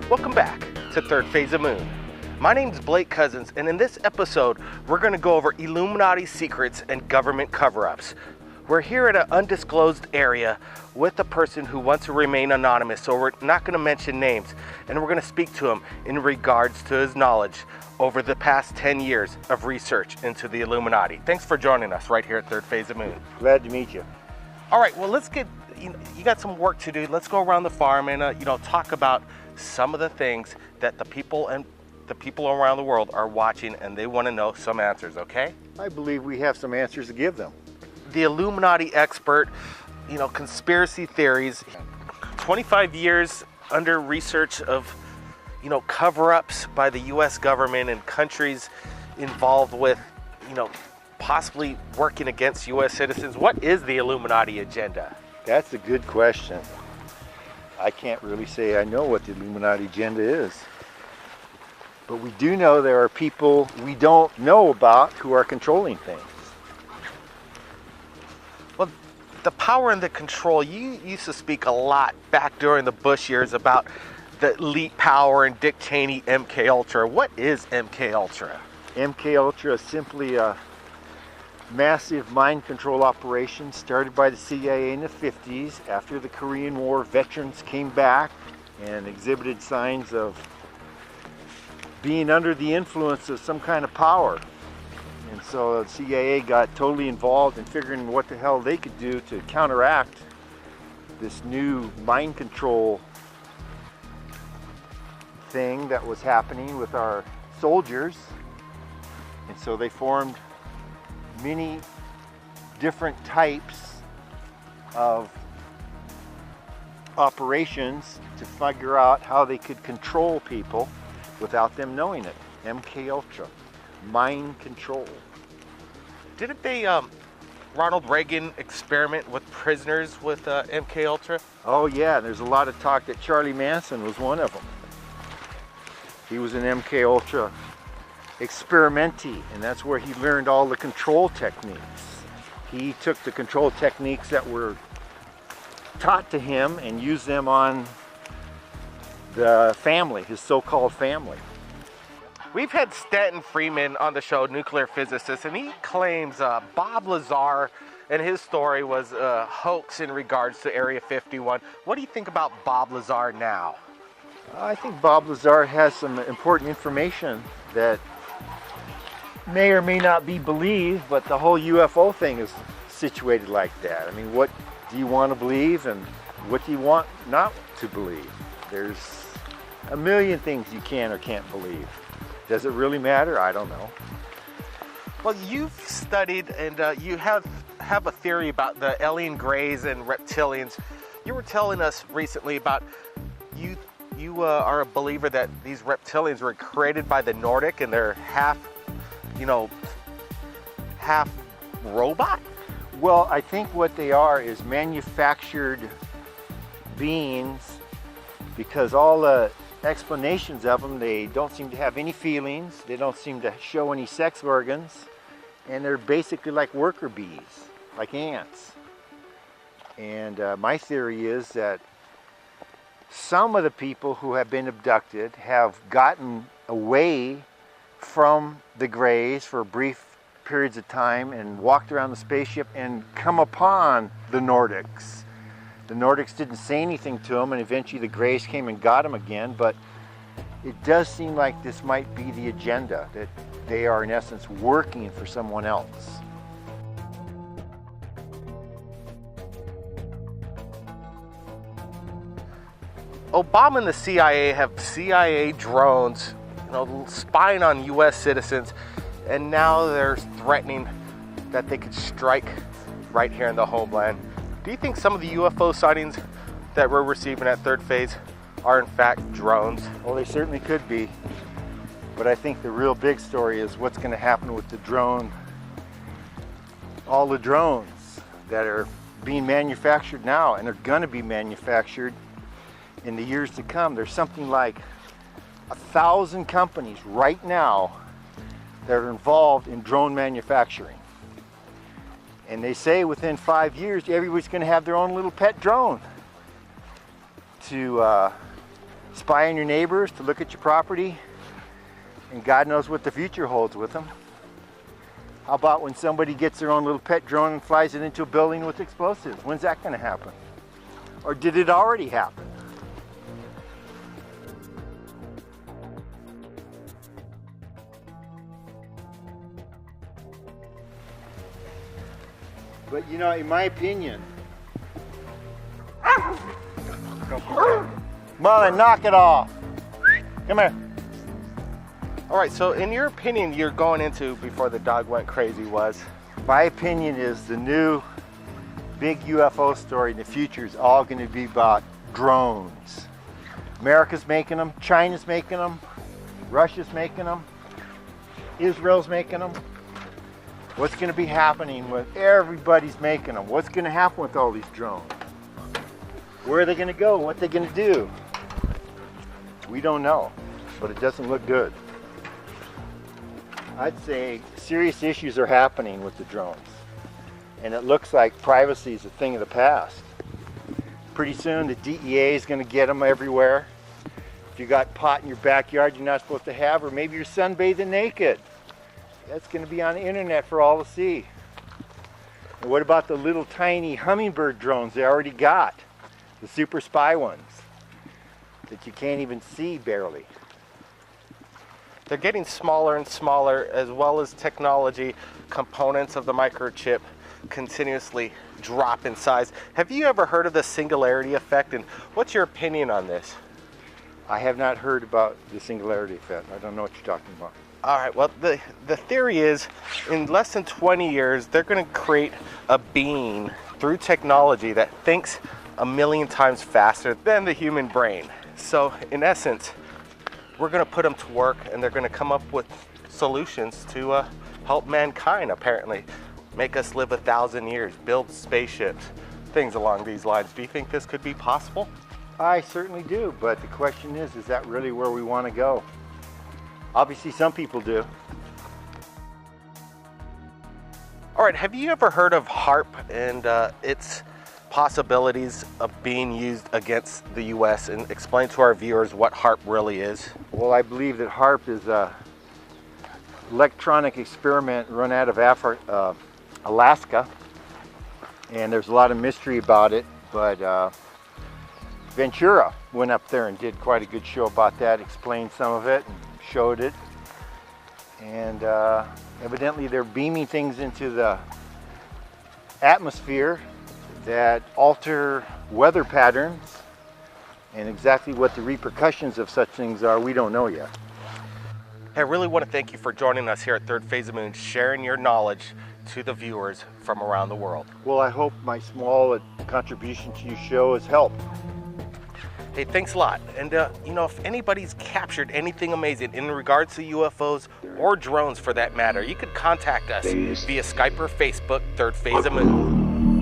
Welcome back to Third Phase of Moon. My name's Blake Cousins, and in this episode, we're going to go over Illuminati secrets and government cover-ups. We're here at an undisclosed area with a person who wants to remain anonymous, so we're not going to mention names, and we're going to speak to him in regards to his knowledge over the past 10 years of research into the Illuminati. Thanks for joining us right here at Third Phase of Moon. Glad to meet you. All right, well, let's get, you got some work to do. Let's go around the farm and, talk about some of the things that the people around the world are watching, and they want to know some answers, okay? I believe we have some answers to give them. The Illuminati expert, conspiracy theories, 25 years under research of, cover-ups by the U.S. government and countries involved with, possibly working against U.S. citizens. What is the Illuminati agenda? That's a good question. I can't really say I know what the Illuminati agenda is. But we do know there are people we don't know about who are controlling things. Well, the power and the control, you used to speak a lot back during the Bush years about the elite power and Dick Cheney, MK Ultra. What is MK Ultra? MK Ultra is simply a massive mind control operation started by the CIA in the 50s after the Korean War. Veterans came back and exhibited signs of being under the influence of some kind of power. And so the CIA got totally involved in figuring what the hell they could do to counteract this new mind control thing that was happening with our soldiers. And so they formed many different types of operations to figure out how they could control people without them knowing it. MK Ultra, mind control. Didn't they, Ronald Reagan experiment with prisoners with MK Ultra? Oh yeah, there's a lot of talk that Charlie Manson was one of them. He was an MK Ultra experimentee, and that's where he learned all the control techniques. He took the control techniques that were taught to him and used them on the family, his so-called family. We've had Stanton Freeman on the show, nuclear physicist, and he claims Bob Lazar and his story was a hoax in regards to Area 51. What do you think about Bob Lazar now? I think Bob Lazar has some important information that may or may not be believed, but the whole UFO thing is situated like that. I mean, what do you want to believe and what do you want not to believe? There's a million things you can or can't believe. Does it really matter? I don't know. Well, you've studied and you have a theory about the alien greys and reptilians. You were telling us recently about you are a believer that these reptilians were created by the Nordic and they're half robot? Well, I think what they are is manufactured beings, because all the explanations of them, they don't seem to have any feelings, they don't seem to show any sex organs, and they're basically like worker bees, like ants. And my theory is that some of the people who have been abducted have gotten away from the Greys for brief periods of time and walked around the spaceship and come upon the Nordics. The Nordics didn't say anything to them, and eventually the Greys came and got them again, but it does seem like this might be the agenda, that they are in essence working for someone else. Obama and the CIA have CIA drones, spying on U.S. citizens, and now they're threatening that they could strike right here in the homeland. Do you think some of the UFO sightings that we're receiving at Third Phase are in fact drones? Well, they certainly could be, but I think the real big story is what's going to happen with the drone, all the drones that are being manufactured now and are going to be manufactured in the years to come. There's something like 1,000 companies right now that are involved in drone manufacturing. And they say within 5 years, everybody's going to have their own little pet drone to spy on your neighbors, to look at your property, and God knows what the future holds with them. How about when somebody gets their own little pet drone and flies it into a building with explosives? When's that going to happen? Or did it already happen? But you know, in my opinion, come on and knock it off. Come here. All right, so in your opinion, you're going into, before the dog went crazy, was? My opinion is the new big UFO story in the future is all going to be about drones. America's making them, China's making them, Russia's making them, Israel's making them. What's going to be happening with everybody's making them? What's going to happen with all these drones? Where are they going to go? What are they going to do? We don't know, but it doesn't look good. I'd say serious issues are happening with the drones, and it looks like privacy is a thing of the past. Pretty soon the DEA is going to get them everywhere. If you got pot in your backyard you're not supposed to have, or maybe you're sunbathing naked, that's going to be on the internet for all to see. And what about the little tiny hummingbird drones they already got? The super spy ones that you can't even see barely. They're getting smaller and smaller, as well as technology components of the microchip continuously drop in size. Have you ever heard of the singularity effect, and what's your opinion on this? I have not heard about the singularity effect. I don't know what you're talking about. All right, well, the theory is in less than 20 years, they're going to create a being through technology that thinks 1,000,000 times faster than the human brain. So in essence, we're going to put them to work, and they're going to come up with solutions to help mankind, apparently. Make us live 1,000 years, build spaceships, things along these lines. Do you think this could be possible? I certainly do, but the question is that really where we want to go? Obviously, some people do. All right, have you ever heard of HARP and its possibilities of being used against the U.S., and explain to our viewers what HARP really is? Well, I believe that HARP is a electronic experiment run out of Alaska, and there's a lot of mystery about it, but Ventura went up there and did quite a good show about that, explained some of it and showed it, and evidently they're beaming things into the atmosphere that alter weather patterns, and exactly what the repercussions of such things are, we don't know yet. I really want to thank you for joining us here at Third Phase of Moon, sharing your knowledge to the viewers from around the world. Well, I hope my small contribution to your show has helped. Hey, thanks a lot. And you know, if anybody's captured anything amazing in regards to UFOs or drones for that matter, you could contact us via Skype or Facebook, Third Phase of Moon.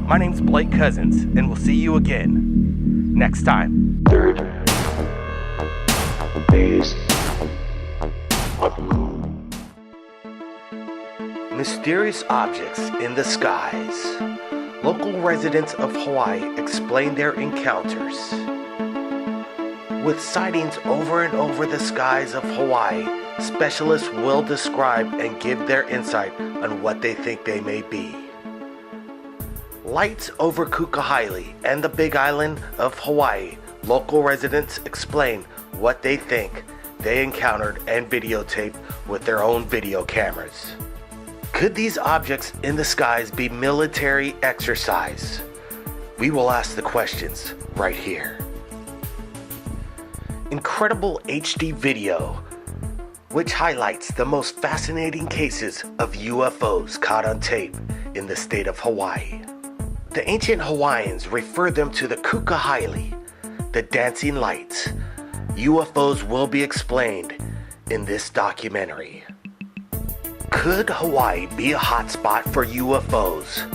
My name's Blake Cousins, and we'll see you again next time. Third Phase of Moon. Mysterious objects in the skies. Local residents of Hawaii explain their encounters. With sightings over and over the skies of Hawaii, specialists will describe and give their insight on what they think they may be. Lights over Kukahili and the Big Island of Hawaii, local residents explain what they think they encountered and videotaped with their own video cameras. Could these objects in the skies be military exercise? We will ask the questions right here. Incredible HD video, which highlights the most fascinating cases of UFOs caught on tape in the state of Hawaii. The ancient Hawaiians refer them to the Kukahili, the dancing lights. UFOs will be explained in this documentary. Could Hawaii be a hotspot for UFOs?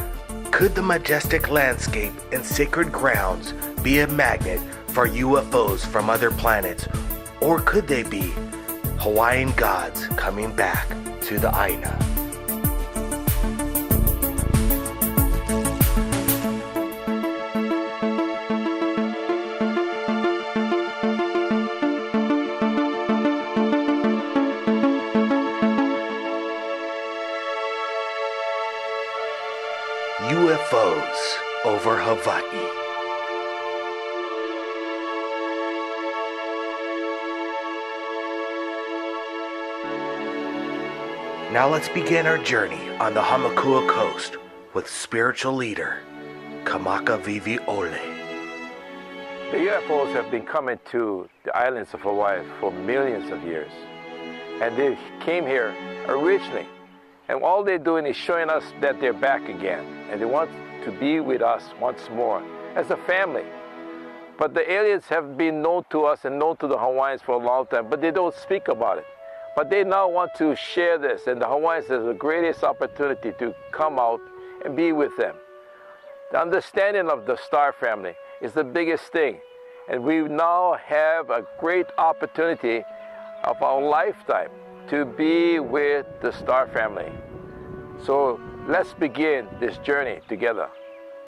Could the majestic landscape and sacred grounds be a magnet for UFOs from other planets? Or could they be Hawaiian gods coming back to the Aina? UFOs over Hawaii. Now let's begin our journey on the Hamakua coast with spiritual leader Kamaka Vivi Ole. The UFOs have been coming to the islands of Hawaii for millions of years. And they came here originally. And all they're doing is showing us that they're back again. And they want to be with us once more as a family. But the aliens have been known to us and known to the Hawaiians for a long time, but they don't speak about it. But they now want to share this, and the Hawaiians have the greatest opportunity to come out and be with them. The understanding of the star family is the biggest thing. And we now have a great opportunity of our lifetime to be with the star family. So let's begin this journey together.